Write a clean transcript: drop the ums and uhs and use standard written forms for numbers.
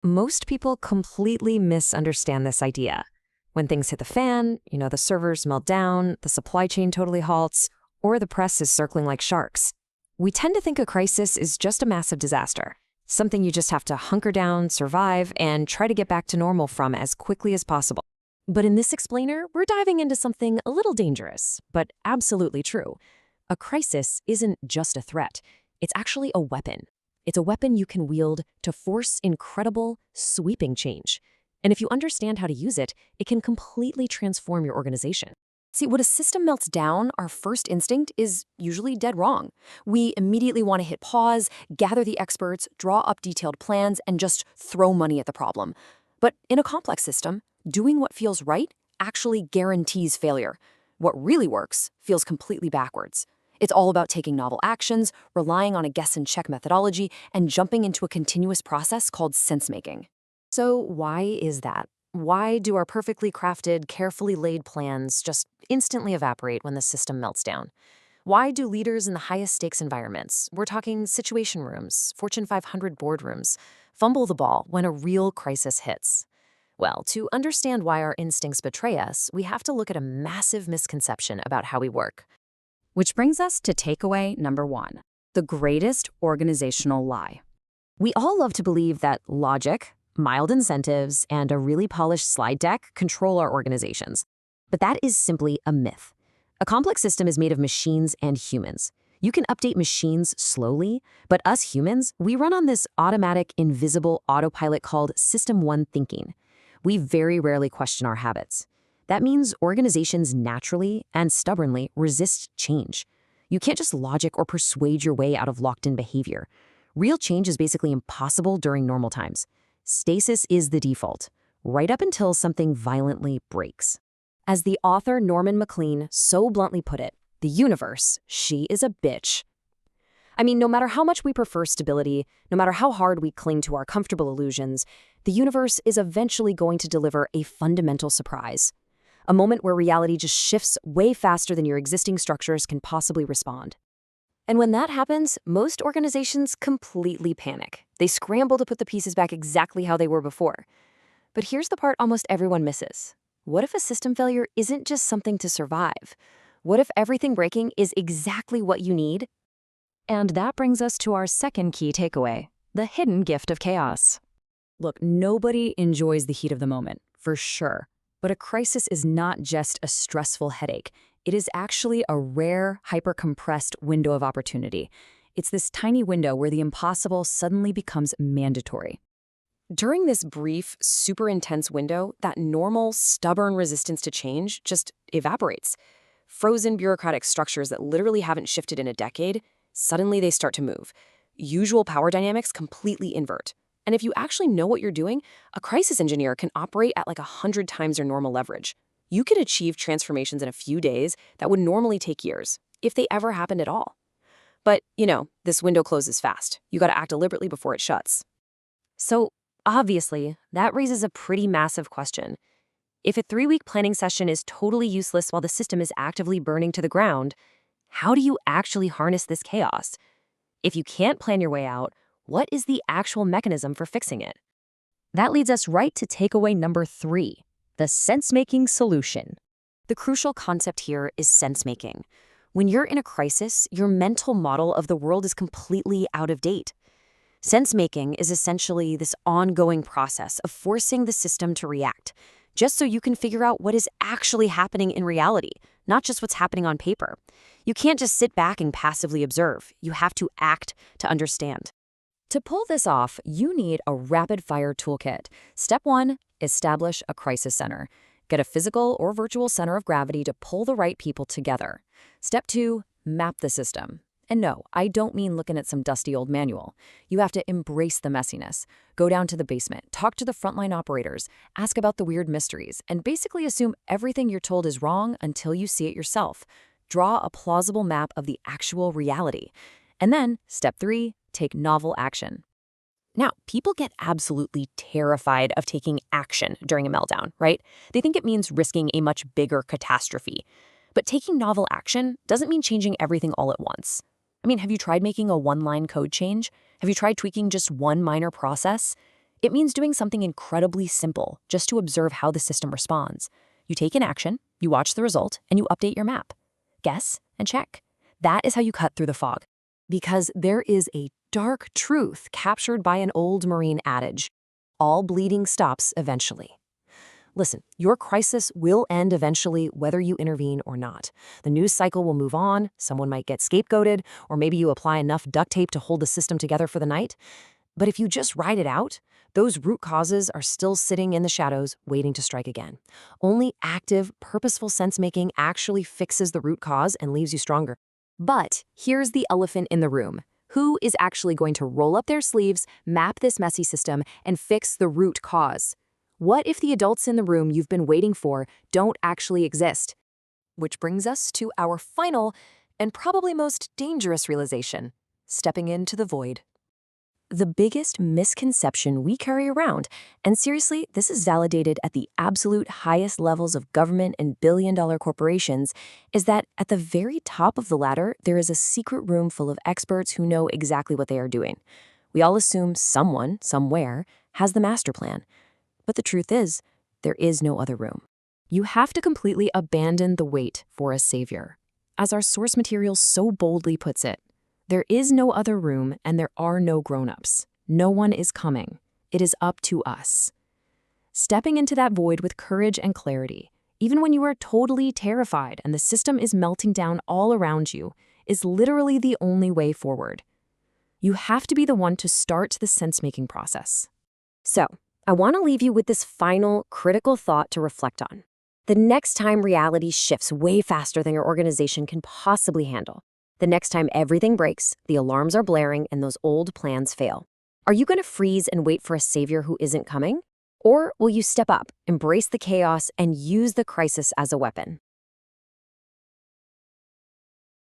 Most people completely misunderstand this idea. When things hit the fan, the servers melt down, the supply chain totally halts, or the press is circling like sharks. We tend to think a crisis is just a massive disaster, something you just have to hunker down, survive, and try to get back to normal from as quickly as possible. But in this explainer, we're diving into something a little dangerous, but absolutely true. A crisis isn't just a threat. It's actually a weapon. It's a weapon you can wield to force incredible, sweeping change. And if you understand how to use it, it can completely transform your organization. See, when a system melts down, our first instinct is usually dead wrong. We immediately want to hit pause, gather the experts, draw up detailed plans, and just throw money at the problem. But in a complex system, doing what feels right actually guarantees failure. What really works feels completely backwards. It's all about taking novel actions, relying on a guess-and-check methodology, and jumping into a continuous process called sensemaking. So why is that? Why do our perfectly crafted, carefully laid plans just instantly evaporate when the system melts down? Why do leaders in the highest stakes environments, we're talking situation rooms, Fortune 500 boardrooms, fumble the ball when a real crisis hits? Well, to understand why our instincts betray us, we have to look at a massive misconception about how we work. Which brings us to takeaway number 1, the greatest organizational lie. We all love to believe that logic, mild incentives, and a really polished slide deck control our organizations. But that is simply a myth. A complex system is made of machines and humans. You can update machines slowly, but us humans, we run on this automatic, invisible autopilot called System 1 thinking. We very rarely question our habits. That means organizations naturally and stubbornly resist change. You can't just logic or persuade your way out of locked-in behavior. Real change is basically impossible during normal times. Stasis is the default, right up until something violently breaks. As the author Norman MacLean so bluntly put it, the universe, she is a bitch. I mean, no matter how much we prefer stability, no matter how hard we cling to our comfortable illusions, the universe is eventually going to deliver a fundamental surprise. A moment where reality just shifts way faster than your existing structures can possibly respond. And when that happens, most organizations completely panic. They scramble to put the pieces back exactly how they were before. But here's the part almost everyone misses. What if a system failure isn't just something to survive? What if everything breaking is exactly what you need? And that brings us to our second key takeaway, the hidden gift of chaos. Look, nobody enjoys the heat of the moment, for sure. But a crisis is not just a stressful headache. It is actually a rare, hyper-compressed window of opportunity. It's this tiny window where the impossible suddenly becomes mandatory. During this brief, super intense window, that normal, stubborn resistance to change just evaporates. Frozen bureaucratic structures that literally haven't shifted in a decade, suddenly they start to move. Usual power dynamics completely invert. And if you actually know what you're doing, a crisis engineer can operate at like 100 times their normal leverage. You can achieve transformations in a few days that would normally take years, if they ever happened at all. But, this window closes fast. You gotta act deliberately before it shuts. So, obviously, that raises a pretty massive question. If a 3-week planning session is totally useless while the system is actively burning to the ground, how do you actually harness this chaos? If you can't plan your way out, what is the actual mechanism for fixing it? That leads us right to takeaway number 3, the sense-making solution. The crucial concept here is sense-making. When you're in a crisis, your mental model of the world is completely out of date. Sense-making is essentially this ongoing process of forcing the system to react, just so you can figure out what is actually happening in reality, not just what's happening on paper. You can't just sit back and passively observe. You have to act to understand. To pull this off, you need a rapid-fire toolkit. Step 1, establish a crisis center. Get a physical or virtual center of gravity to pull the right people together. Step 2, map the system. And no, I don't mean looking at some dusty old manual. You have to embrace the messiness. Go down to the basement, talk to the frontline operators, ask about the weird mysteries, and basically assume everything you're told is wrong until you see it yourself. Draw a plausible map of the actual reality. And then, step 3, take novel action. Now, people get absolutely terrified of taking action during a meltdown, right? They think it means risking a much bigger catastrophe. But taking novel action doesn't mean changing everything all at once. I mean, have you tried making a one-line code change? Have you tried tweaking just one minor process? It means doing something incredibly simple just to observe how the system responds. You take an action, you watch the result, and you update your map. Guess and check. That is how you cut through the fog. Because there is a dark truth captured by an old Marine adage: all bleeding stops eventually. Listen, your crisis will end eventually whether you intervene or not. The news cycle will move on, someone might get scapegoated, or maybe you apply enough duct tape to hold the system together for the night. But if you just ride it out, those root causes are still sitting in the shadows waiting to strike again. Only active, purposeful sense-making actually fixes the root cause and leaves you stronger. But here's the elephant in the room. Who is actually going to roll up their sleeves, map this messy system, and fix the root cause? What if the adults in the room you've been waiting for don't actually exist? Which brings us to our final and probably most dangerous realization: stepping into the void. The biggest misconception we carry around, and seriously, this is validated at the absolute highest levels of government and billion-dollar corporations, is that at the very top of the ladder, there is a secret room full of experts who know exactly what they are doing. We all assume someone, somewhere, has the master plan. But the truth is, there is no other room. You have to completely abandon the wait for a savior. As our source material so boldly puts it, there is no other room and there are no grown-ups. No one is coming. It is up to us. Stepping into that void with courage and clarity, even when you are totally terrified and the system is melting down all around you, is literally the only way forward. You have to be the one to start the sense-making process. So, I want to leave you with this final, critical thought to reflect on. The next time reality shifts way faster than your organization can possibly handle, the next time everything breaks, the alarms are blaring, and those old plans fail, are you going to freeze and wait for a savior who isn't coming? Or will you step up, embrace the chaos, and use the crisis as a weapon?